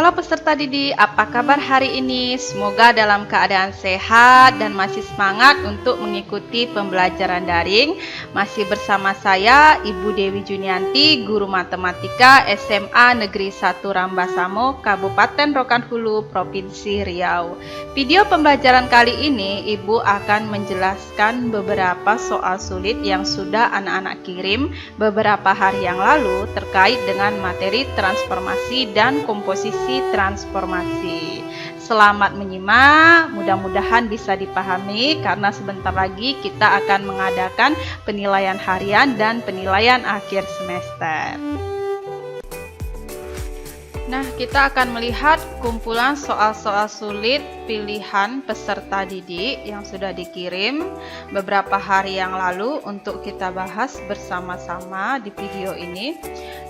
Halo peserta didik, apa kabar hari ini? Semoga dalam keadaan sehat dan masih semangat untuk mengikuti pembelajaran daring. Masih bersama saya, Ibu Dewi Junianti, Guru Matematika SMA Negeri 1 Rambasamo, Kabupaten Rokan Hulu, Provinsi Riau. Video pembelajaran kali ini, Ibu akan menjelaskan beberapa soal sulit yang sudah anak-anak kirim beberapa hari yang lalu terkait dengan materi transformasi dan komposisi transformasi. Selamat menyimak, mudah-mudahan bisa dipahami karena sebentar lagi kita akan mengadakan penilaian harian dan penilaian akhir semester. Nah, kita akan melihat kumpulan soal-soal sulit pilihan peserta didik yang sudah dikirim beberapa hari yang lalu untuk kita bahas bersama-sama di video ini.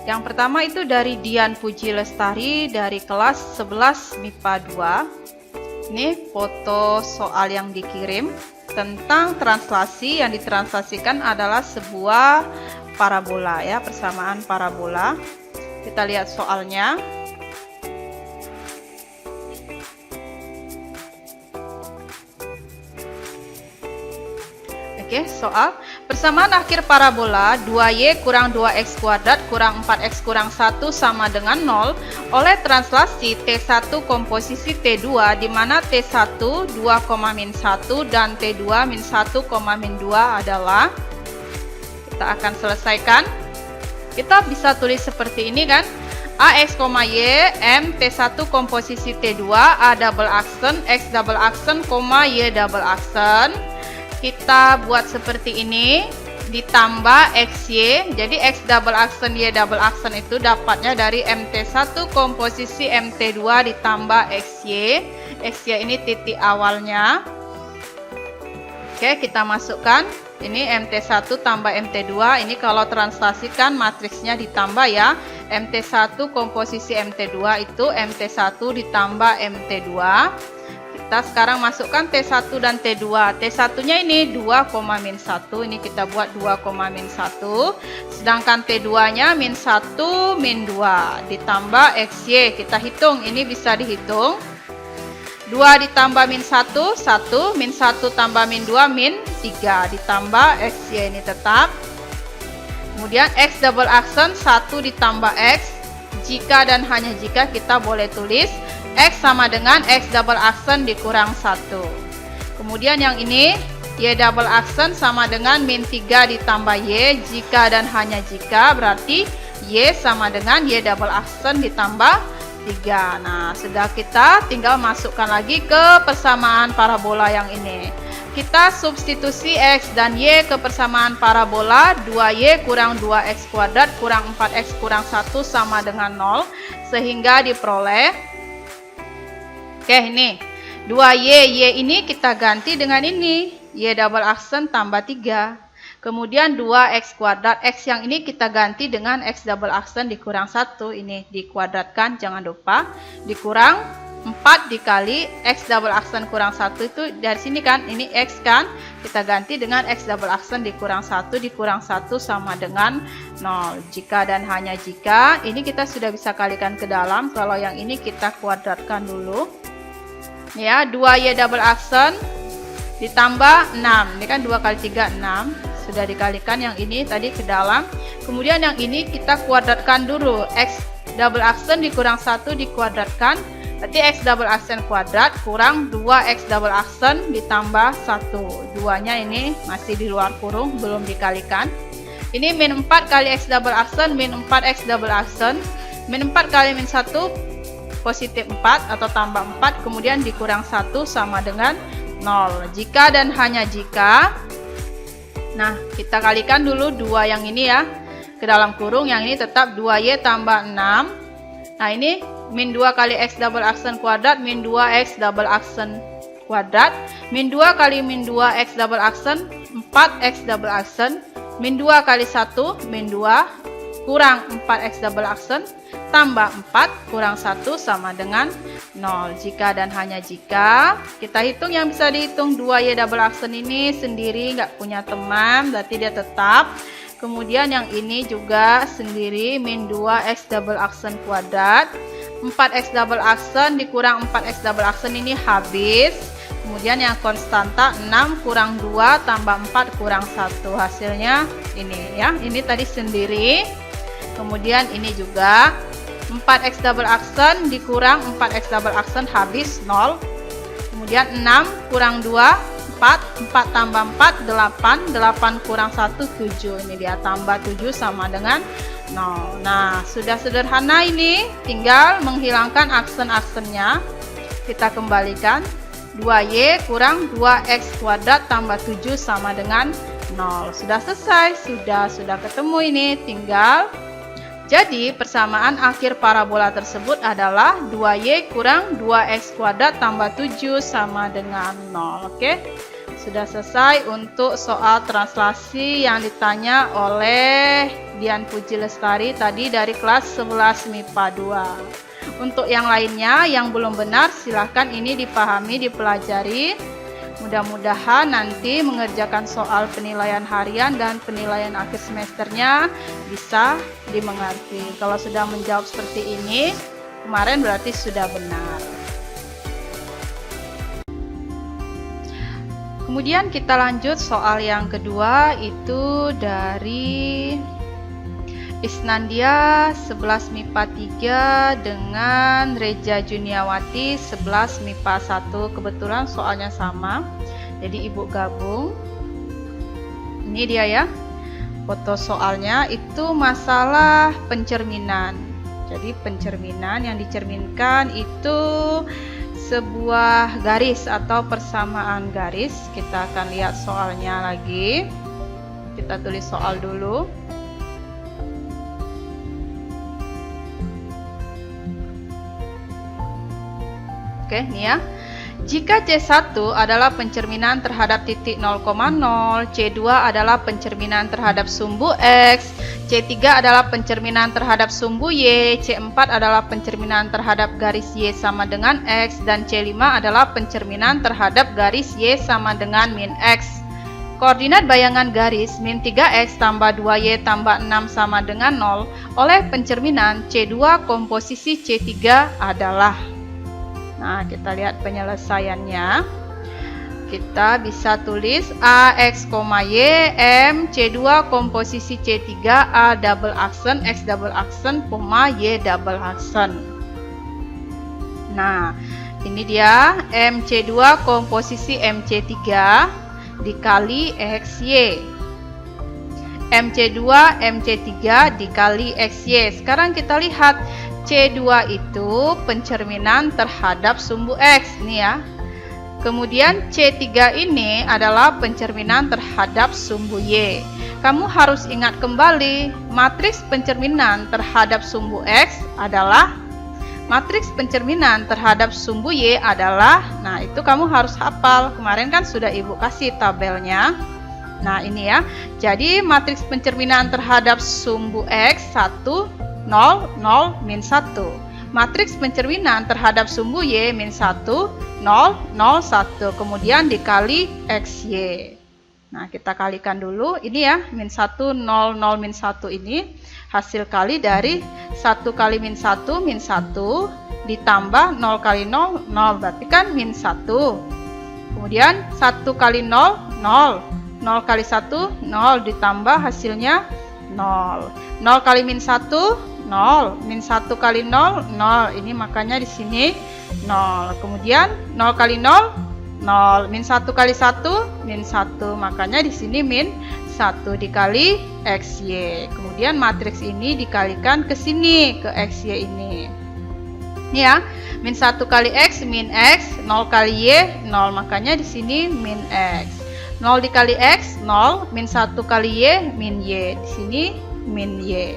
Yang pertama itu dari Dian Puji Lestari dari kelas 11 MIPA 2. Ini foto soal yang dikirim tentang translasi. Yang ditranslasikan adalah sebuah parabola ya, persamaan parabola. Kita lihat soalnya. Oke, soal persamaan akhir parabola 2y kurang 2x kuadrat kurang 4x kurang 1 sama dengan 0 oleh translasi T1 komposisi T2 di mana T1 2, min 1 dan T2 min 1, min 2 adalah, kita akan selesaikan. Kita bisa tulis seperti ini kan, AX, Y, M T1 komposisi T2 A double aksen, X double aksen, Y double aksen. Kita buat seperti ini, ditambah XY, jadi X double aksen Y double aksen itu dapatnya dari MT1 komposisi MT2 ditambah XY. XY ini titik awalnya. Oke, kita masukkan ini MT1 tambah MT2. Ini kalau translasikan matriksnya ditambah ya, MT1 komposisi MT2 itu MT1 ditambah MT2. Kita sekarang masukkan T1 dan T2. T1 nya ini 2, min 1. Ini kita buat 2, min 1. Sedangkan T2 nya min 1, min 2. Ditambah XY. Kita hitung. Ini bisa dihitung. 2 ditambah min 1, 1. Min 1 tambah min 2, min 3. Ditambah XY ini tetap. Kemudian X double aksen 1 ditambah X. Jika dan hanya jika kita boleh tulis X sama dengan X double aksen dikurang 1. Kemudian yang ini Y double aksen sama dengan min 3 ditambah Y. Jika dan hanya jika berarti Y sama dengan Y double aksen ditambah 3. Nah, sudah, kita tinggal masukkan lagi ke persamaan parabola yang ini. Kita substitusi X dan Y ke persamaan parabola 2Y kurang 2X kuadrat kurang 4X kurang 1 sama dengan 0. Sehingga diperoleh, oke, ini 2Y, Y ini kita ganti dengan ini, Y double aksen tambah 3. Kemudian 2X kuadrat, X yang ini kita ganti dengan X double aksen dikurang 1. Ini dikuadratkan, jangan lupa. Dikurang 4 dikali X double aksen kurang 1 itu dari sini kan, ini X kan. Kita ganti dengan X double aksen dikurang 1 dikurang 1 sama dengan 0. Jika dan hanya jika, ini kita sudah bisa kalikan ke dalam. Kalau yang ini kita kuadratkan dulu. Ya, 2Y double aksen ditambah 6. Ini kan 2 kali 3, 6. Sudah dikalikan yang ini tadi ke dalam. Kemudian yang ini kita kuadratkan dulu. X double aksen dikurang 1 dikuadratkan. Berarti X double aksen kuadrat kurang 2X double aksen ditambah 1. 2-nya ini masih di luar kurung, belum dikalikan. Ini min 4 kali X double aksen, min 4X double aksen. Min 4 kali min 1 positif 4 atau tambah 4, kemudian dikurang 1 sama dengan 0. Jika dan hanya jika, nah kita kalikan dulu 2 yang ini ya ke dalam kurung, yang ini tetap 2Y tambah 6. Nah ini min 2 kali X double aksen kuadrat, min 2X double aksen kuadrat, min 2 kali min 2X double aksen, 4X double aksen, min 2 kali 1, min 2, kurang 4X double aksen, tambah 4 kurang 1 sama dengan 0. Jika dan hanya jika, kita hitung yang bisa dihitung 2Y double aksen ini sendiri, nggak punya teman, berarti dia tetap. Kemudian yang ini juga sendiri, min 2X double aksen kuadrat. 4x double aksen dikurang 4x double aksen ini habis. Kemudian yang konstanta 6 kurang 2 tambah 4 kurang 1. Hasilnya ini ya. Ini tadi sendiri. Kemudian ini juga 4x double aksen dikurang 4x double aksen habis 0. Kemudian 6 kurang 2 4. 4 tambah 4 8. 8 kurang 1 7. Ini dia tambah 7 sama dengan 0. Nah, sudah sederhana ini. Tinggal menghilangkan aksen-aksennya. Kita kembalikan. 2y kurang 2x kuadrat tambah 7 sama dengan 0. Sudah selesai, sudah ketemu ini. Tinggal, jadi persamaan akhir parabola tersebut adalah 2y kurang 2x kuadrat tambah 7 sama dengan 0. Oke, sudah selesai untuk soal translasi yang ditanya oleh Dian Puji Lestari tadi dari kelas 11 MIPA 2. Untuk yang lainnya yang belum benar silahkan ini dipahami, dipelajari. Mudah-mudahan nanti mengerjakan soal penilaian harian dan penilaian akhir semesternya bisa dimengerti. Kalau sudah menjawab seperti ini kemarin berarti sudah benar. Kemudian kita lanjut soal yang kedua, itu dari Isnandia 11 MIPA 3 dengan Reja Juniawati 11 MIPA 1. Kebetulan soalnya sama, jadi ibu gabung. Ini dia ya, foto soalnya itu masalah pencerminan. Jadi pencerminan yang dicerminkan itu sebuah garis atau persamaan garis. Kita akan lihat soalnya lagi. Kita tulis soal dulu. Oke, ini ya. Jika C1 adalah pencerminan terhadap titik 0,0, C2 adalah pencerminan terhadap sumbu X, C3 adalah pencerminan terhadap sumbu Y, C4 adalah pencerminan terhadap garis Y sama dengan X, dan C5 adalah pencerminan terhadap garis Y sama dengan min X. Koordinat bayangan garis min 3X tambah 2Y tambah 6 sama dengan 0 oleh pencerminan C2 komposisi C3 adalah. Nah, kita lihat penyelesaiannya. Kita bisa tulis AX, Y, M, C2 komposisi C3, A double aksen, X double aksen, Y double aksen. Nah, ini dia MC2 komposisi MC3 dikali XY. MC2, MC3 dikali XY. Sekarang kita lihat C2 itu pencerminan terhadap sumbu X nih ya. Kemudian C3 ini adalah pencerminan terhadap sumbu Y. Kamu harus ingat kembali, matriks pencerminan terhadap sumbu X adalah matriks pencerminan terhadap sumbu Y adalah, nah itu kamu harus hafal. Kemarin kan sudah Ibu kasih tabelnya. Nah ini ya, jadi matriks pencerminan terhadap sumbu X 1, 0, 0, min 1. Matriks pencerminan terhadap sumbu Y min 1, 0, 0, 1. Kemudian dikali XY. Nah, kita kalikan dulu. Ini ya, min 1, 0, 0, min 1 ini. Hasil kali dari 1 kali min 1, min 1. Ditambah 0 kali 0, 0. Berarti kan min 1. Kemudian 1 kali 0, 0. 0 kali 1, 0. Ditambah hasilnya 0. 0 kali min 1, 0. Min 1 kali 0, 0. Ini makanya di sini 0. Kemudian 0 kali 0, 0. Min 1 kali 1, min 1. Makanya di sini min 1 dikali XY. Kemudian matriks ini dikalikan ke sini, ke XY ini. Ini ya, min 1 kali X, min X. 0 kali Y, 0. Makanya di sini min X. 0 dikali X, 0. Min 1 kali Y, min Y. Di sini min Y.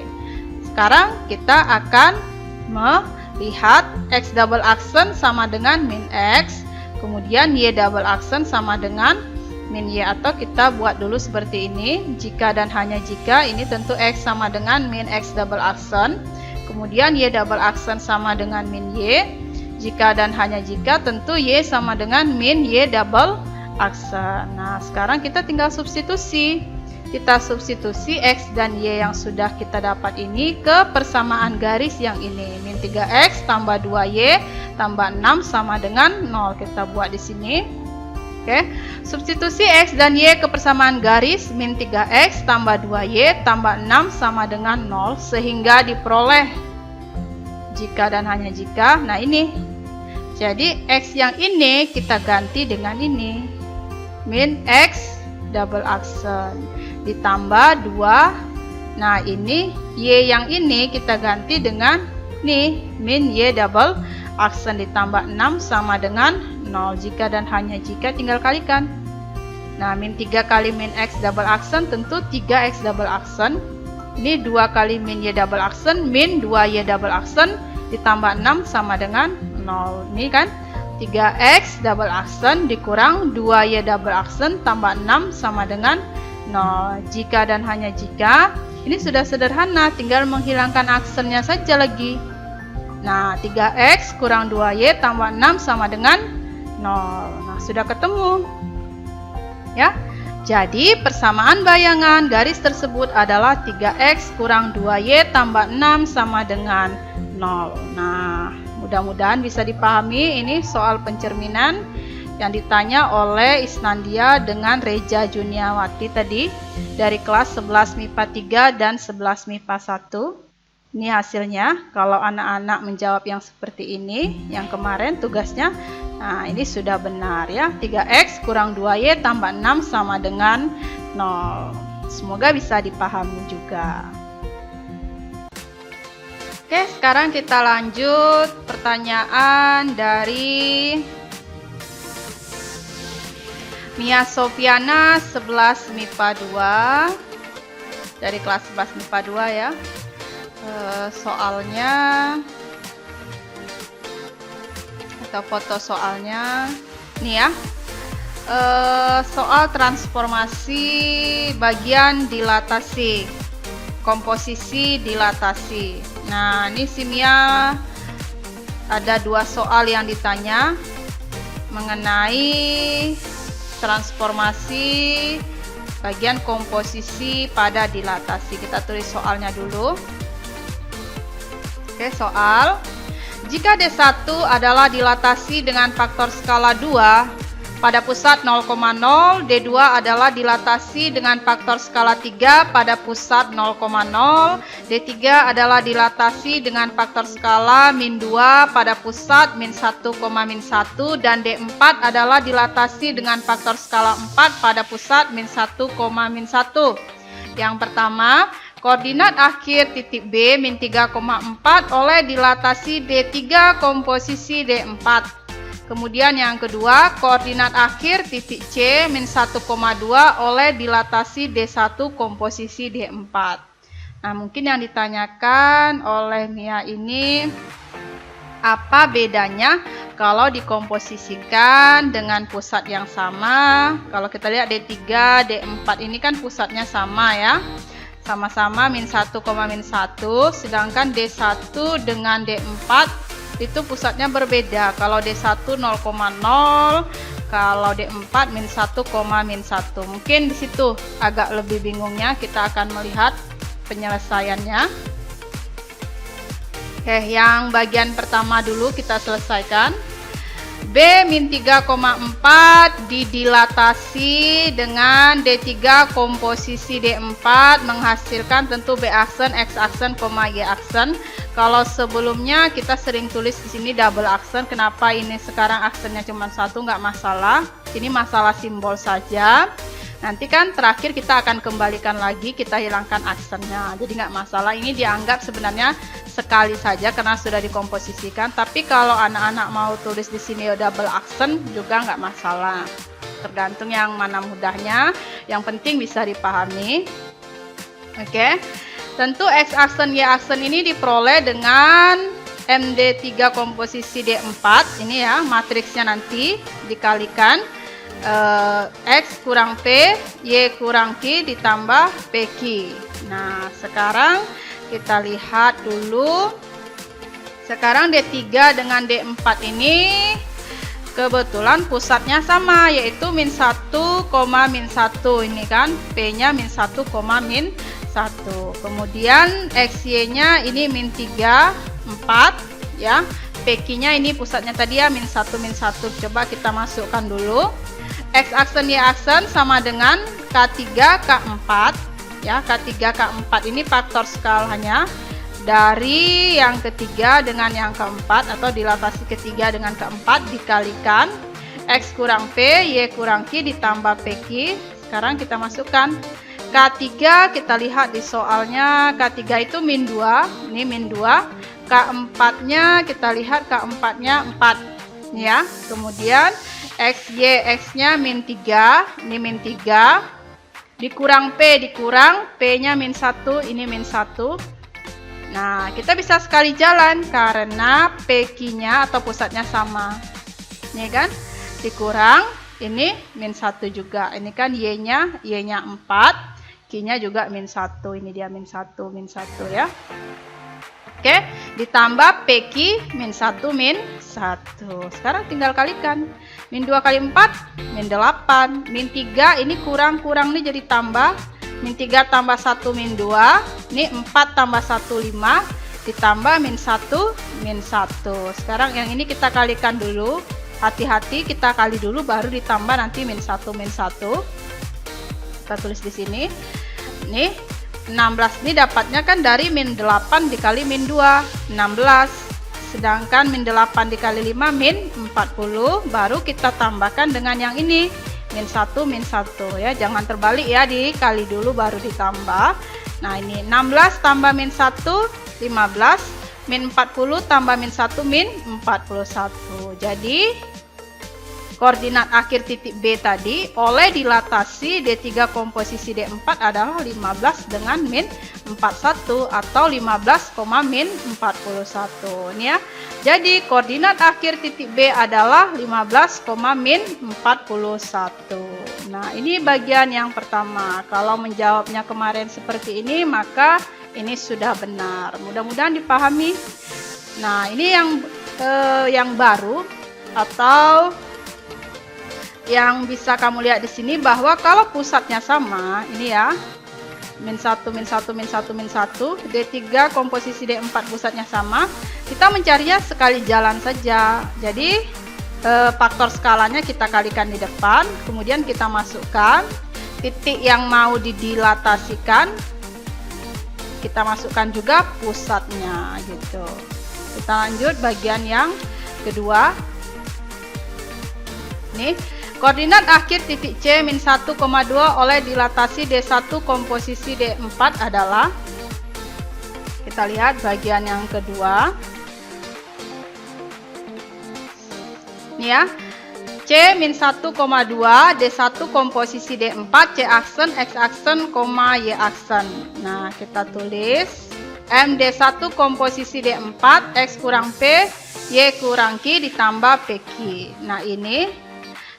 Sekarang kita akan melihat X double aksen sama dengan min X, kemudian Y double aksen sama dengan min Y, atau kita buat dulu seperti ini. Jika dan hanya jika, ini tentu X sama dengan min X double aksen, kemudian Y double aksen sama dengan min Y. Jika dan hanya jika, tentu Y sama dengan min Y double aksen. Nah, sekarang kita tinggal substitusi. kita substitusi X dan Y yang sudah kita dapat ini ke persamaan garis yang ini. Min 3X tambah 2Y tambah 6 sama dengan 0. Kita buat di sini. Oke, substitusi X dan Y ke persamaan garis. Min 3X tambah 2Y tambah 6 sama dengan 0. Sehingga diperoleh jika dan hanya jika. Nah ini. Jadi X yang ini kita ganti dengan ini. Min X double aksen ditambah 2. Nah ini Y yang ini kita ganti dengan nih min Y double aksen ditambah 6 sama dengan 0. Jika dan hanya jika tinggal kalikan. Nah min 3 kali min X double aksen tentu 3X double aksen. Ini 2 kali min Y double aksen min 2Y double aksen ditambah 6 sama dengan 0. Ini kan 3X double aksen dikurang 2Y double aksen tambah 6 sama dengan 0. Jika dan hanya jika. Ini sudah sederhana, tinggal menghilangkan aksennya saja lagi. Nah 3X kurang 2Y tambah 6 sama dengan 0. Nah sudah ketemu ya. Jadi persamaan bayangan garis tersebut adalah 3X kurang 2Y tambah 6 sama dengan 0. Nah mudah-mudahan bisa dipahami. Ini soal pencerminan yang ditanya oleh Isnandia dengan Reja Juniawati tadi dari kelas 11 MIPA 3 dan 11 MIPA 1. Ini hasilnya. Kalau anak-anak menjawab yang seperti ini, yang kemarin tugasnya, nah ini sudah benar ya. 3X kurang 2Y tambah 6 sama dengan 0. Semoga bisa dipahami juga. Oke, sekarang kita lanjut pertanyaan dari Mia Sofiana 11 MIPA 2 dari kelas 11 MIPA 2 ya. Soalnya atau foto soalnya nih ya. Soal transformasi bagian dilatasi, komposisi dilatasi. Nah ini si Mia ada 2 soal yang ditanya mengenai transformasi bagian komposisi pada dilatasi. Kita tulis soalnya dulu. Oke, soal. Jika D1 adalah dilatasi dengan faktor skala 2 pada pusat 0,0, D2 adalah dilatasi dengan faktor skala 3 pada pusat 0,0, D3 adalah dilatasi dengan faktor skala min 2 pada pusat min 1, dan D4 adalah dilatasi dengan faktor skala 4 pada pusat min 1, min 1. Yang pertama, koordinat akhir titik B min 3,4 oleh dilatasi D3 komposisi D4. Kemudian yang kedua, koordinat akhir titik C min 1,2 oleh dilatasi D1 komposisi D4. Nah mungkin yang ditanyakan oleh Mia ini, apa bedanya kalau dikomposisikan dengan pusat yang sama? Kalau kita lihat D3, D4 ini kan pusatnya sama ya. Sama-sama min 1, min 1, sedangkan D1 dengan D4 itu pusatnya berbeda. Kalau D1 0,0, kalau D4 min 1, min 1. Mungkin di situ agak lebih bingungnya, kita akan melihat penyelesaiannya. Oke, yang bagian pertama dulu kita selesaikan. B min 3,4 didilatasi dengan D3 komposisi D4 menghasilkan tentu B aksen, X aksen, Y aksen. Kalau sebelumnya kita sering tulis di sini double aksen, kenapa ini sekarang aksennya cuma 1? Nggak masalah. Ini masalah simbol saja. Nanti kan terakhir kita akan kembalikan lagi, kita hilangkan aksennya. Jadi nggak masalah. Ini dianggap sebenarnya sekali saja karena sudah dikomposisikan. Tapi kalau anak-anak mau tulis di sini double aksen juga nggak masalah. Tergantung yang mana mudahnya. Yang penting bisa dipahami. Oke. Tentu X aksen Y aksen ini diperoleh dengan MD3 komposisi D4. Ini ya matriksnya nanti dikalikan X kurang P, Y kurang Q ditambah PQ. Nah sekarang kita lihat dulu. Sekarang D3 dengan D4 ini Kebetulan pusatnya sama, yaitu min 1, min 1 ini kan, P-nya min 1, min 1. Kemudian XY-nya ini min 3, 4 ya. PQ-nya ini pusatnya tadi ya min 1, min 1. Coba kita masukkan dulu. X aksen Y aksen sama dengan K3, K4 ya. K3, K4 ini faktor skalanya dari yang ketiga dengan yang keempat atau dilatasi ketiga dengan keempat dikalikan X kurang P, Y kurang Q ditambah PQ. Sekarang kita masukkan K3, kita lihat di soalnya K3 itu min 2, ini min 2. K4 nya kita lihat K4 nya 4 ya. Kemudian XY X nya min 3, ini min 3 dikurang P, dikurang P nya min 1, ini min 1. Nah, kita bisa sekali jalan karena PQ-nya atau pusatnya sama. Ini kan dikurang ini min 1 juga. Ini kan Y-nya 4, Q-nya juga min 1. Ini dia min 1 ya. Oke, ditambah PQ min 1 min 1. Sekarang tinggal kalikan. Min 2 kali 4 min 8. Min 3 ini kurang nih jadi tambah. Min 3 tambah 1 min 2, ini 4 tambah 1 5, ditambah min 1 min 1. Sekarang yang ini kita kalikan dulu, hati-hati kita kali dulu baru ditambah nanti min 1 min 1. Kita tulis di sini. Nih 16 ini dapatnya kan dari min 8 dikali min 2, 16. Sedangkan min 8 dikali 5 min 40, baru kita tambahkan dengan yang ini. Min 1 ya, jangan terbalik ya, dikali dulu baru ditambah. Nah ini 16 tambah min 1 15, min 40 tambah min 1 min 41. Jadi koordinat akhir titik B tadi oleh dilatasi D3 komposisi D4 adalah 15 dengan min 41 atau 15, min 41 ini ya. Jadi koordinat akhir titik B adalah 15, min 41. Nah, ini bagian yang pertama. Kalau menjawabnya kemarin seperti ini, maka ini sudah benar. Mudah-mudahan dipahami. Nah, ini yang baru atau yang bisa kamu lihat di sini bahwa kalau pusatnya sama, ini ya. Min 1, min 1, min 1, min 1, D3 komposisi D4 pusatnya sama, kita mencarinya sekali jalan saja. Jadi faktor skalanya kita kalikan di depan, kemudian kita masukkan titik yang mau didilatasikan, kita masukkan juga pusatnya gitu. Kita lanjut bagian yang kedua. Nih, koordinat akhir titik C min 1,2 oleh dilatasi D1 komposisi D4 adalah, kita lihat bagian yang kedua. Ini ya, C min 1,2 D1 komposisi D4 C aksen X aksen, Y aksen. Nah, kita tulis MD1 komposisi D4 X kurang P, Y kurang Q ditambah PQ. Nah, ini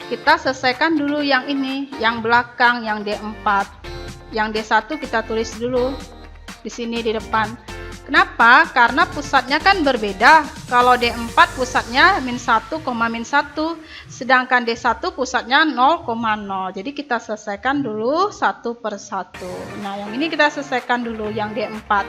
kita selesaikan dulu yang ini, yang belakang, yang D4. Yang D1 kita tulis dulu di sini di depan. Kenapa? Karena pusatnya kan berbeda. Kalau D4 pusatnya min 1, min 1, sedangkan D1 pusatnya 0,0. Jadi kita selesaikan dulu satu per satu. Nah, yang ini kita selesaikan dulu yang D4.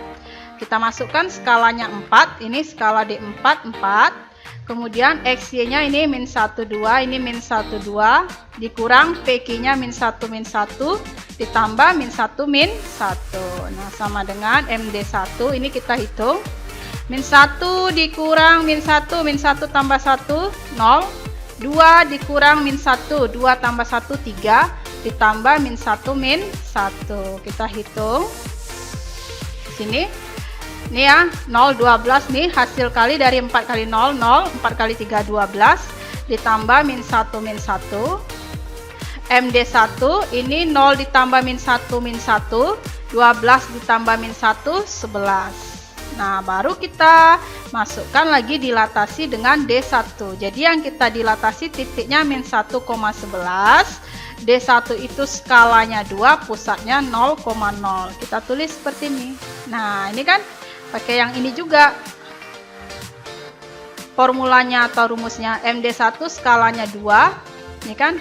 Kita masukkan skalanya 4, ini skala D4 4. Kemudian XY-nya ini min 1, 2, ini min 1, 2, dikurang PQ-nya min 1, min 1, ditambah min 1, min 1. Nah, sama dengan MD1, ini kita hitung. Min 1 dikurang min 1, min 1 tambah 1, 0. 2 dikurang min 1, 2 tambah 1, 3, ditambah min 1, min 1. Kita hitung. Sini. Ini ya, 0, 12 nih hasil kali dari 4 kali 0, 0, 4 kali 3, 12, ditambah min 1, min 1. MD1, ini 0 ditambah min 1, min 1, 12 ditambah min 1, 11. Nah, baru kita masukkan lagi dilatasi dengan D1. Jadi yang kita dilatasi titiknya min 1,11. D1 itu skalanya 2, pusatnya 0,0. Kita tulis seperti ini. Nah, ini kan pakai yang ini juga. formulanya atau rumusnya MD1 skalanya 2. Ini kan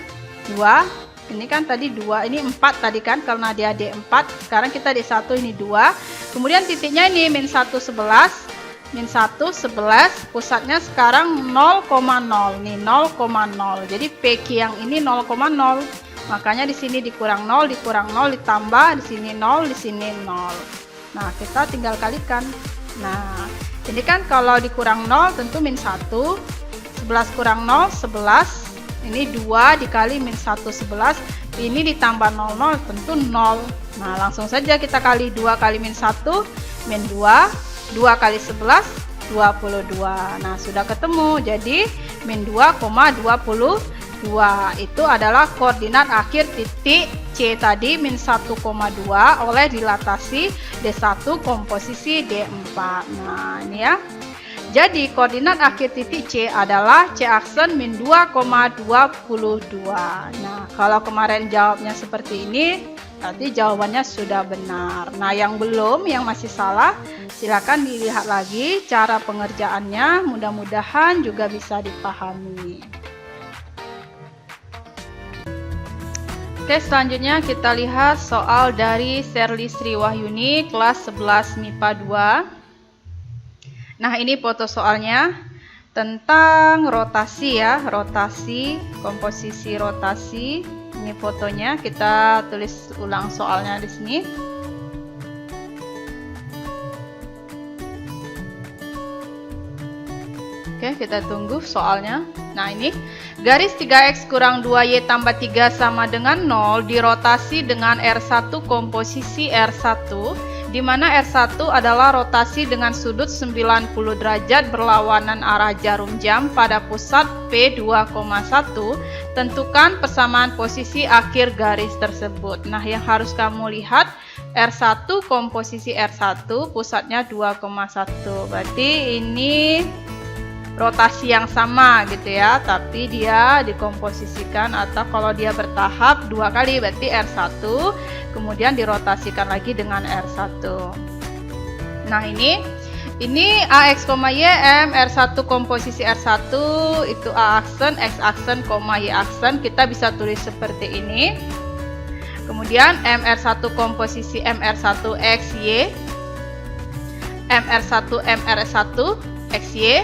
2. Ini kan tadi 2, ini 4 tadi kan karena dia D4. Sekarang kita D1 ini 2. Kemudian titiknya ini min 1 11. Min 1 11, pusatnya sekarang 0,0 nih, 0,0. Jadi PQ yang ini 0,0. Makanya di sini dikurang 0, dikurang 0, ditambah di sini 0, di sini 0. Nah, kita tinggal kalikan. Nah, ini kan kalau dikurang 0 tentu min 1. 11 kurang 0 11. Ini 2 dikali min 1 11, ini ditambah 00 tentu 0. Nah, langsung saja kita kali 2 kali min 1 min 2, 2 kali 11 22. Nah, sudah ketemu. Jadi min 2,22 itu adalah koordinat akhir titik C tadi min 1,2 oleh dilatasi D1 komposisi D4. Nah, ini ya. Jadi koordinat akhir titik C adalah C aksen min 2,22. Nah, kalau kemarin jawabnya seperti ini, berarti jawabannya sudah benar. Nah, yang belum, yang masih salah, silakan dilihat lagi cara pengerjaannya. Mudah-mudahan juga bisa dipahami. Oke, selanjutnya kita lihat soal dari Sherly Sri Wahyuni kelas 11 MIPA 2. Nah, ini foto soalnya tentang rotasi ya, rotasi, komposisi rotasi. Ini fotonya, kita tulis ulang soalnya di sini. Oke, kita tunggu soalnya. Nah, ini garis 3x kurang 2y tambah 3 sama dengan 0 dirotasi dengan R1 komposisi R1, di mana R1 adalah rotasi dengan sudut 90 derajat berlawanan arah jarum jam pada pusat P2,1. Tentukan persamaan posisi akhir garis tersebut. Nah, yang harus kamu lihat R1 komposisi R1 pusatnya 2,1. Berarti ini rotasi yang sama gitu ya, tapi dia dikomposisikan atau kalau dia bertahap 2 kali, berarti R1 kemudian dirotasikan lagi dengan R1. Nah, ini AX, Y, M, R1 komposisi R1 itu A aksen, X aksen, Y aksen, kita bisa tulis seperti ini. Kemudian MR1 komposisi MR1 XY, MR1 MR1 XY.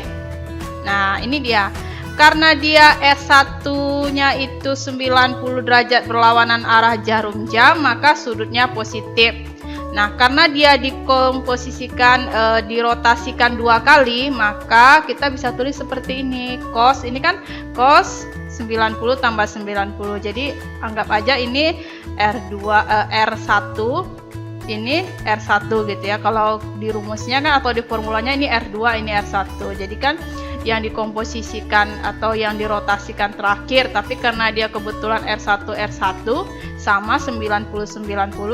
Nah, ini dia. Karena dia S1-nya itu 90 derajat berlawanan arah jarum jam, maka sudutnya positif. Nah, karena dia dikomposisikan, dirotasikan 2 kali, maka kita bisa tulis seperti ini. Cos, ini kan cos 90 tambah 90. Jadi, anggap aja ini R1, ini R1 gitu ya. Kalau di rumusnya kan atau di formulanya ini R2, ini R1. Jadi kan yang dikomposisikan atau yang dirotasikan terakhir, tapi karena dia kebetulan R1 sama 90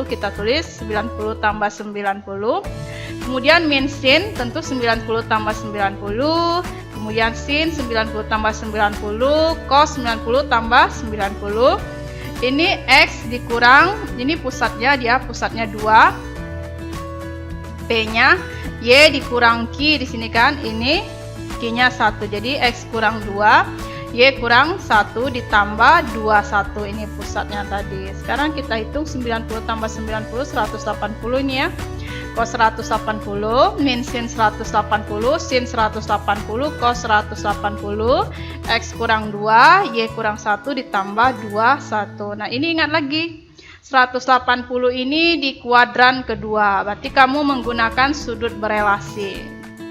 kita tulis 90 tambah 90. Kemudian min sin tentu 90 tambah 90, kemudian sin 90 tambah 90, cos 90 tambah 90. Ini X dikurang, ini pusatnya, dia pusatnya 2, P-nya, Y dikurang Q di sini kan, ini Q-nya 1. Jadi X kurang 2, Y kurang 1 ditambah 21, ini pusatnya tadi. Sekarang kita hitung 90 tambah 90, 180 ini ya. Cos 180, min sin 180, sin 180, cos 180, X kurang 2, Y kurang 1 ditambah 21. Nah, ini ingat lagi, 180 ini di kuadran kedua, berarti kamu menggunakan sudut berelasi.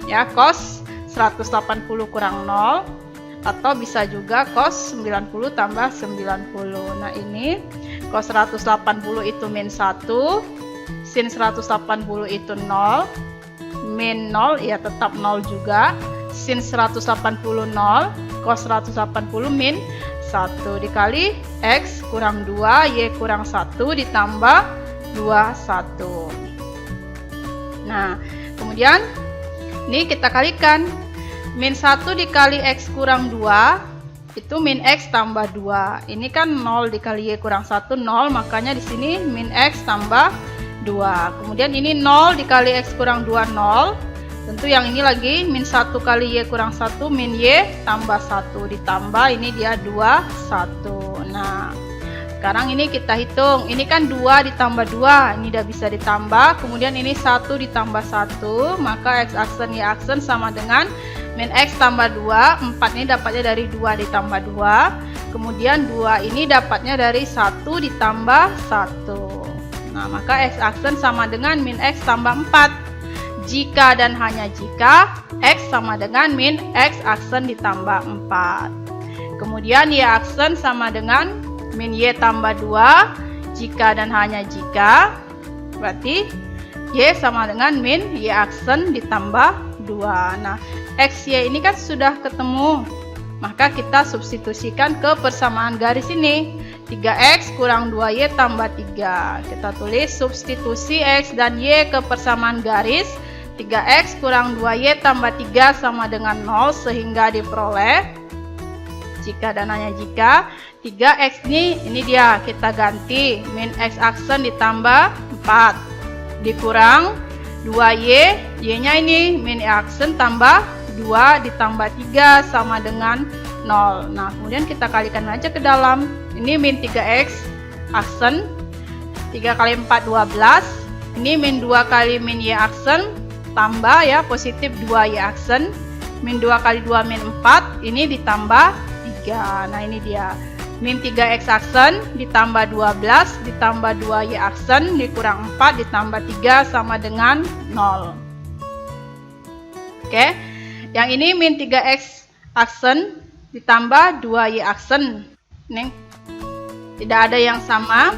Ya, cos 180 kurang 0, atau bisa juga cos 90 tambah 90. Nah, ini cos 180 itu min 1, sin 180 itu 0, min 0 ya tetap 0 juga, sin 180 0, cos 180 min 1 dikali X kurang 2, Y kurang 1 ditambah 21. Nah, kemudian ini kita kalikan, min 1 dikali X kurang 2 itu min X tambah 2. Ini kan 0 dikali Y kurang 1, 0, makanya di sini min X tambah 2. Kemudian ini 0 dikali X kurang 2, 0. Tentu yang ini lagi min 1 kali Y kurang 1 min Y tambah 1 ditambah ini dia 21. Nah, sekarang ini kita hitung. Ini kan 2 ditambah 2, ini udah bisa ditambah. Kemudian ini 1 ditambah 1, maka X aksen Y aksen sama dengan min X tambah 2. 4 ini dapatnya dari 2 ditambah 2. Kemudian 2 ini dapatnya dari 1 ditambah 1. Nah, maka X aksen sama dengan min X tambah 4. Jika dan hanya jika X sama dengan min X aksen ditambah 4. Kemudian Y aksen sama dengan min Y tambah 2. Jika dan hanya jika, berarti Y sama dengan min Y aksen ditambah 2. Nah, X, Y ini kan sudah ketemu. Maka kita substitusikan ke persamaan garis ini. 3X kurang 2Y tambah 3. Kita tulis substitusi X dan Y ke persamaan garis. 3X kurang 2Y tambah 3 sama dengan 0, sehingga diperoleh, jika dan hanya jika, 3X ini dia kita ganti min X aksen ditambah 4 dikurang 2Y, Y-nya ini min Y aksen tambah 2 ditambah 3 sama dengan 0. Nah, kemudian kita kalikan aja ke dalam. Ini min 3X aksen, 3 kali 4 12. Ini min 2 kali min Y aksen tambah ya positif 2Y aksen, min 2 kali 2 min 4, ini ditambah 3. Nah, ini dia min 3X aksen ditambah 12 ditambah 2Y aksen dikurang 4 ditambah 3 sama dengan 0. Oke, yang ini min 3X aksen ditambah 2Y aksen, ini tidak ada yang sama,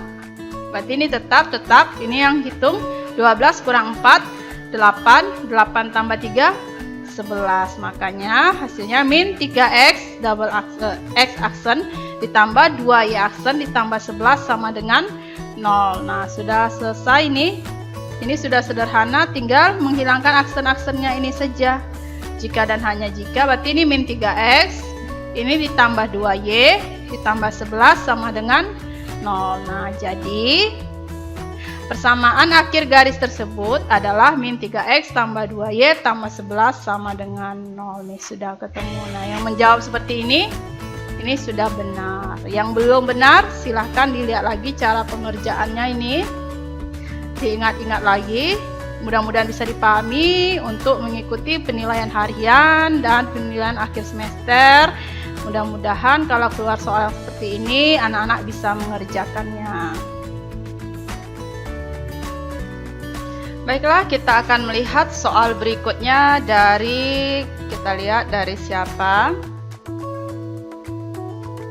berarti ini tetap ini yang hitung 12 kurang 4 8 tambah 3 11, makanya hasilnya min 3X double X aksen ditambah 2Y aksen ditambah 11 sama dengan 0. Nah, sudah selesai ini sudah sederhana, tinggal menghilangkan aksen-aksennya ini saja. Jika dan hanya jika, berarti ini min 3X, ini ditambah 2Y ditambah 11 sama dengan 0. Nah, jadi persamaan akhir garis tersebut adalah min 3X tambah 2Y tambah 11 sama dengan 0. Nih sudah ketemu. Nah, yang menjawab seperti ini sudah benar. Yang belum benar silahkan dilihat lagi cara pengerjaannya ini. Diingat-ingat lagi. Mudah-mudahan bisa dipahami untuk mengikuti penilaian harian dan penilaian akhir semester. Mudah-mudahan kalau keluar soal seperti ini anak-anak bisa mengerjakannya. Baiklah, kita akan melihat soal berikutnya kita lihat dari siapa.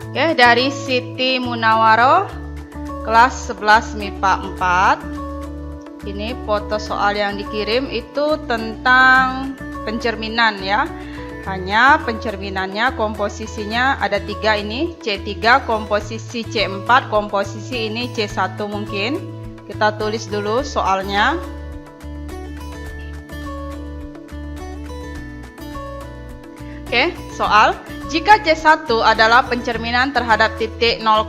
Oke, dari Siti Munawaroh, kelas 11 MIPA 4. Ini foto soal yang dikirim itu tentang pencerminan ya. Hanya pencerminannya komposisinya ada 3 ini, C3, komposisi C4, komposisi ini C1 mungkin. Kita tulis dulu soalnya. Oke, soal. Jika C1 adalah pencerminan terhadap titik 0,0,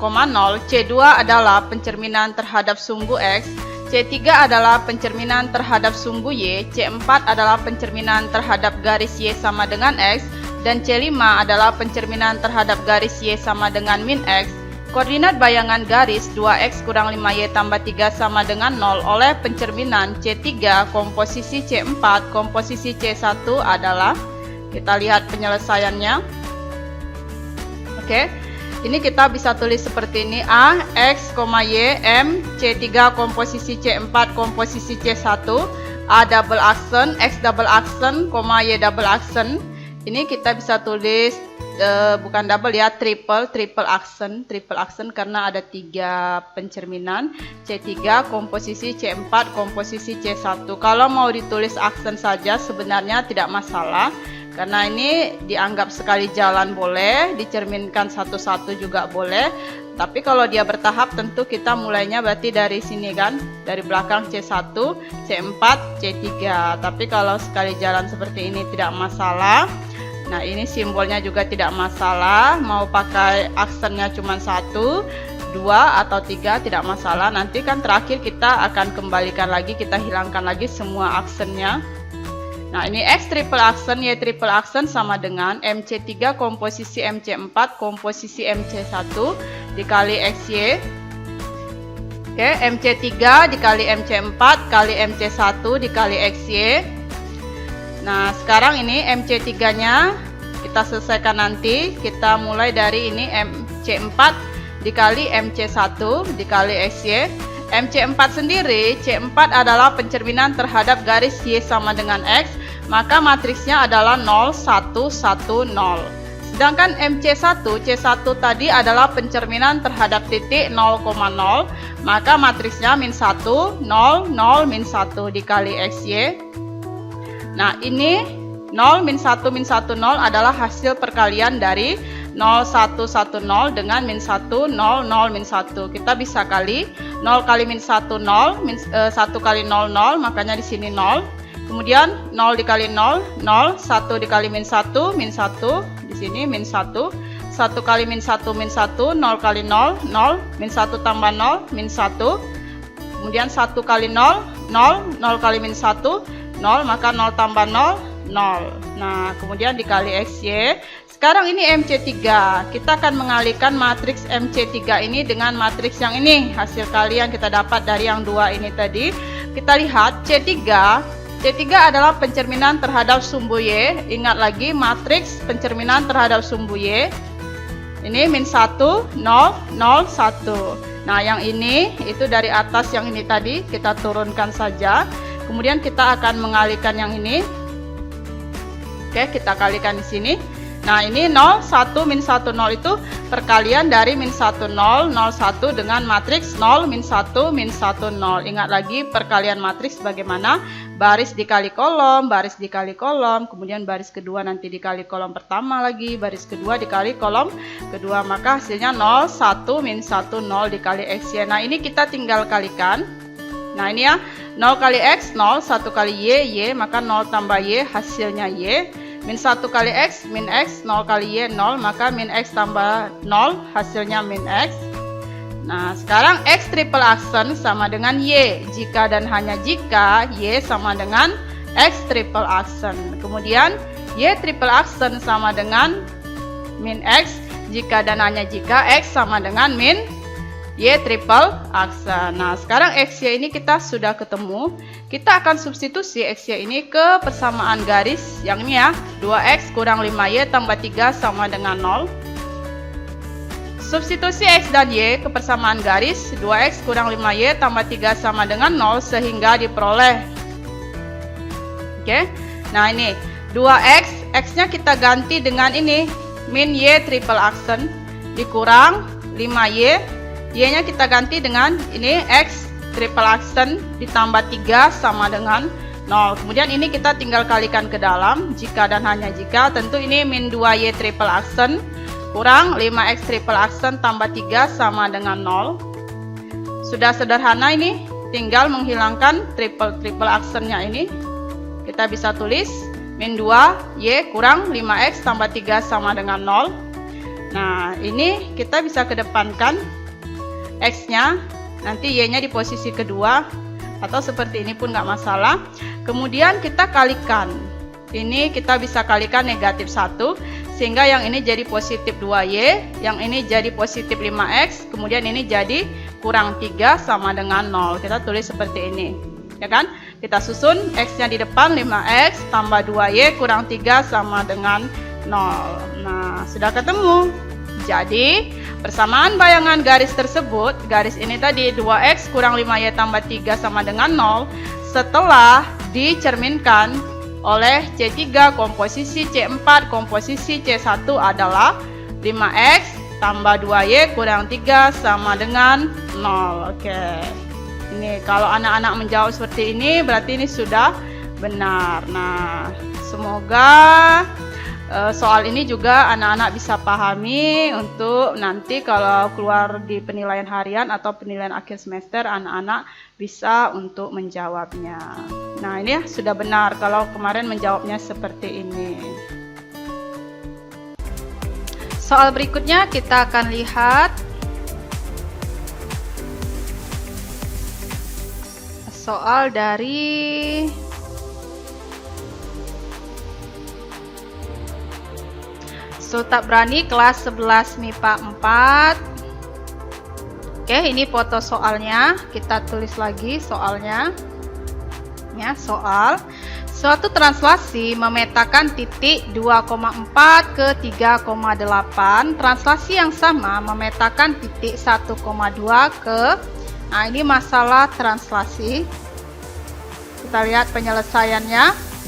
C2 adalah pencerminan terhadap sumbu X, C3 adalah pencerminan terhadap sumbu Y, C4 adalah pencerminan terhadap garis Y sama dengan X, dan C5 adalah pencerminan terhadap garis Y sama dengan min X. Koordinat bayangan garis 2X kurang 5Y tambah 3 sama dengan 0 oleh pencerminan C3, komposisi C4, komposisi C1 adalah, kita lihat penyelesaiannya. Oke, ini kita bisa tulis seperti ini. A, X, Y, M, C3 komposisi C4 komposisi C1, A double aksen, X double aksen, Y double aksen. Ini kita bisa tulis bukan double ya, triple aksen karena ada 3 pencerminan. C3 komposisi C4 komposisi C1. Kalau mau ditulis aksen saja sebenarnya tidak masalah, karena ini dianggap sekali jalan boleh, dicerminkan satu-satu juga boleh. Tapi kalau dia bertahap tentu kita mulainya berarti dari sini kan, dari belakang C1, C4, C3. Tapi kalau sekali jalan seperti ini tidak masalah. Nah, ini simbolnya juga tidak masalah, mau pakai aksennya cuma 1, 2 atau 3 tidak masalah. Nanti kan terakhir kita akan kembalikan lagi, kita hilangkan lagi semua aksennya. Nah, ini X triple aksen, Y triple aksen sama dengan MC3 komposisi MC4 komposisi MC1 dikali XY. Oke, MC3 dikali MC4 kali MC1 dikali XY. Nah, sekarang ini MC3-nya kita selesaikan nanti. Kita mulai dari ini MC4 dikali MC1 dikali XY. MC4 sendiri, C4 adalah pencerminan terhadap garis Y sama dengan X, maka matriksnya adalah 0, 1, 1, 0. Sedangkan MC1, C1 tadi adalah pencerminan terhadap titik 0,0, maka matriksnya min 1, 0, 0, min 1 dikali XY. Nah, ini 0, min 1, min 1, 0 adalah hasil perkalian dari 0, 1, 1, 0 dengan min 1, 0, 0, min 1. Kita bisa kali 0 kali min 1, 0, 1 kali 0, 0, makanya di sini 0. Kemudian 0 dikali 0, 0, 1 dikali min 1, min 1, di sini min 1. 1 kali min 1, min 1, 0 kali 0, 0, min 1 tambah 0, min 1. Kemudian 1 kali 0, 0, 0 kali min 1, 0, maka 0 tambah 0, 0. Nah, kemudian dikali XY. Sekarang ini MC3. Kita akan mengalihkan matriks MC3 ini dengan matriks yang ini. Hasil kali yang kita dapat dari yang dua ini tadi. Kita lihat C3. C3 adalah pencerminan terhadap sumbu Y. Ingat lagi matriks pencerminan terhadap sumbu Y. Ini min 1, 0, 0, 1. Nah, yang ini itu dari atas yang ini tadi. Kita turunkan saja. Kemudian kita akan mengalihkan yang ini. Oke, kita kalikan di sini. Nah, ini 0, 1, min 1, 0 itu perkalian dari min 1, 0, 0, 1 dengan matriks 0, min 1, min 1, 0. Ingat lagi perkalian matriks bagaimana? Baris dikali kolom, kemudian baris kedua nanti dikali kolom pertama lagi, baris kedua dikali kolom kedua. Maka hasilnya 0, 1, min 1, 0 dikali XY. Nah, ini kita tinggal kalikan. Nah, ini ya, 0 kali X, 0, 1 kali Y, maka 0 tambah Y, hasilnya Y. Min 1 kali X, min X, 0 kali Y, 0, maka min X tambah 0, hasilnya min X. Nah, sekarang X triple aksen sama dengan Y, jika dan hanya jika Y sama dengan X triple aksen. Kemudian Y triple aksen sama dengan min X, jika dan hanya jika X sama dengan min Y triple aksen. Nah, sekarang XY ini kita sudah ketemu. Kita akan substitusi XY ini ke persamaan garis yang ini ya. 2X kurang 5Y tambah 3 sama dengan 0. Substitusi X dan Y ke persamaan garis 2X kurang 5Y tambah 3 sama dengan 0 sehingga diperoleh. Oke. Nah, ini 2X, X-nya kita ganti dengan ini. Min Y triple aksen dikurang 5Y. Y-nya kita ganti dengan ini X triple aksen ditambah 3 sama dengan 0. Kemudian ini kita tinggal kalikan ke dalam. Jika dan hanya jika, tentu ini min 2Y triple aksen kurang 5X triple aksen tambah 3 sama dengan 0. Sudah sederhana ini. Tinggal menghilangkan triple aksennya ini. Kita bisa tulis min 2Y kurang 5X tambah 3 sama dengan 0. Nah, ini kita bisa kedepankan X-nya, nanti Y-nya di posisi kedua, atau seperti ini pun nggak masalah. Kemudian kita kalikan. Ini kita bisa kalikan negatif 1, sehingga yang ini jadi positif 2Y, yang ini jadi positif 5X, kemudian ini jadi kurang 3 sama dengan 0. Kita tulis seperti ini, ya kan? Kita susun X-nya di depan 5X tambah 2Y kurang 3 sama dengan 0. Nah, sudah ketemu. Jadi, persamaan bayangan garis tersebut, garis ini tadi 2X kurang 5Y tambah 3 sama dengan 0, setelah dicerminkan oleh C3 komposisi C4 komposisi C1 adalah 5X tambah 2Y kurang 3 sama dengan 0. Oke. Ini kalau anak-anak menjawab seperti ini, berarti ini sudah benar. Nah, semoga soal ini juga anak-anak bisa pahami untuk nanti kalau keluar di penilaian harian atau penilaian akhir semester, anak-anak bisa untuk menjawabnya. Nah, ini ya sudah benar kalau kemarin menjawabnya seperti ini. Soal berikutnya kita akan lihat soal dari Sultan Berani kelas 11 MIPA 4. Oke, ini foto soalnya. Kita tulis lagi soalnya. Ya, soal. Suatu translasi memetakan titik 2,4 ke 3,8. Translasi yang sama memetakan titik 1,2 ke. Nah, ini masalah translasi. Kita lihat penyelesaiannya.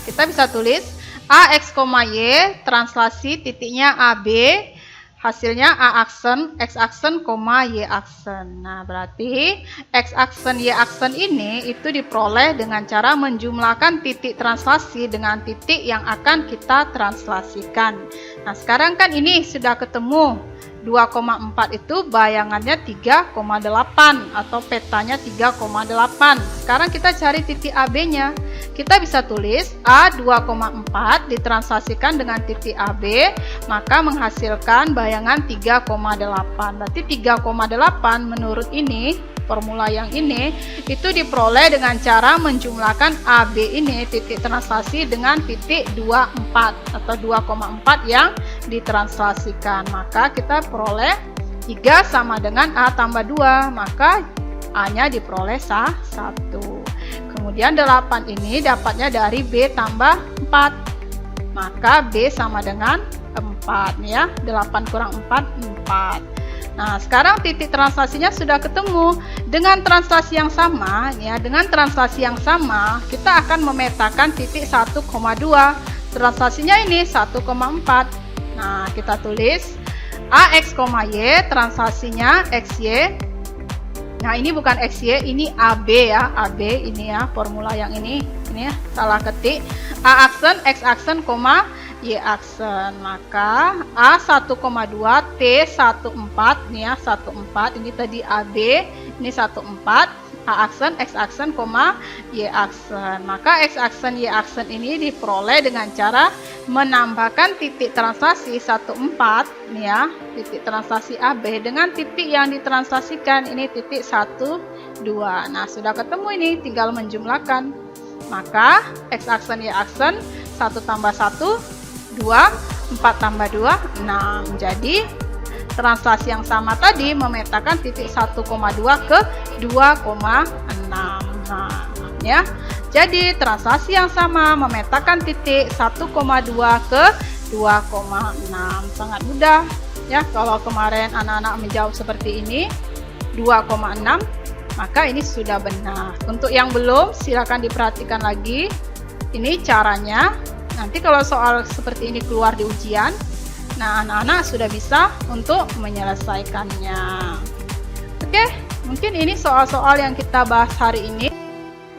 Kita bisa tulis AX, Y, translasi titiknya AB, hasilnya A aksen, X aksen, Y aksen. Nah, berarti X aksen, Y aksen ini itu diperoleh dengan cara menjumlahkan titik translasi dengan titik yang akan kita translasikan. Nah, sekarang kan ini sudah ketemu. 2,4 itu bayangannya 3,8 atau petanya 3,8. Sekarang kita cari titik AB-nya. Kita bisa tulis A 2,4 ditranslasikan dengan titik AB, maka menghasilkan bayangan 3,8. Berarti 3,8 menurut ini, formula yang ini, itu diperoleh dengan cara menjumlahkan AB ini, titik translasi dengan titik 24 atau 2,4 yang ditranslasikan. Maka kita peroleh 3 sama dengan A tambah 2, maka A-nya diperoleh 1. Kemudian 8 ini dapatnya dari B tambah 4. Maka B sama dengan 4 ya. 8 kurang 4, 4. Nah, sekarang titik translasinya sudah ketemu. Dengan translasi yang sama ya, dengan translasi yang sama, kita akan memetakan titik 1,2. Translasinya ini 1,4. Nah, kita tulis AX, Y, translasinya XY. Nah, ini bukan XY, ini AB ya, AB ini ya, formula yang ini ya, salah ketik. A aksen, X aksen, Y aksen. Maka A 1,2, T 14 nih ya, 14 ini tadi AB, ini 14, A aksen, X aksen, Y aksen. Maka X aksen, Y aksen ini diperoleh dengan cara menambahkan titik translasi 14 nih ya, titik translasi AB dengan titik yang ditranslasikan ini titik 1, 2. Nah, sudah ketemu ini, tinggal menjumlahkan. Maka X aksen, Y aksen, 1 tambah 1, 2, 4 tambah 2, 6. Jadi translasi yang sama tadi memetakan titik 1,2 ke 2,6. Nah, ya. Jadi translasi yang sama memetakan titik 1,2 ke 2,6. Sangat mudah ya. Kalau kemarin anak-anak menjawab seperti ini 2,6, maka ini sudah benar. Untuk yang belum, silakan diperhatikan lagi. Ini caranya. Nanti kalau soal seperti ini keluar di ujian, nah anak-anak sudah bisa untuk menyelesaikannya. Oke, mungkin ini soal-soal yang kita bahas hari ini.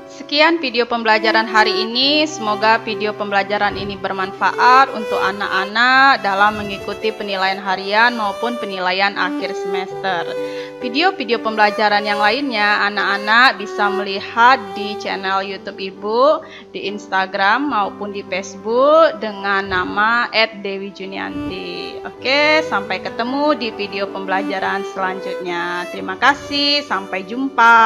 Sekian video pembelajaran hari ini. Semoga video pembelajaran ini bermanfaat untuk anak-anak dalam mengikuti penilaian harian maupun penilaian akhir semester. Video-video pembelajaran yang lainnya anak-anak bisa melihat di channel YouTube Ibu, di Instagram maupun di Facebook dengan nama @dewijunianti. Oke, sampai ketemu di video pembelajaran selanjutnya. Terima kasih, sampai jumpa.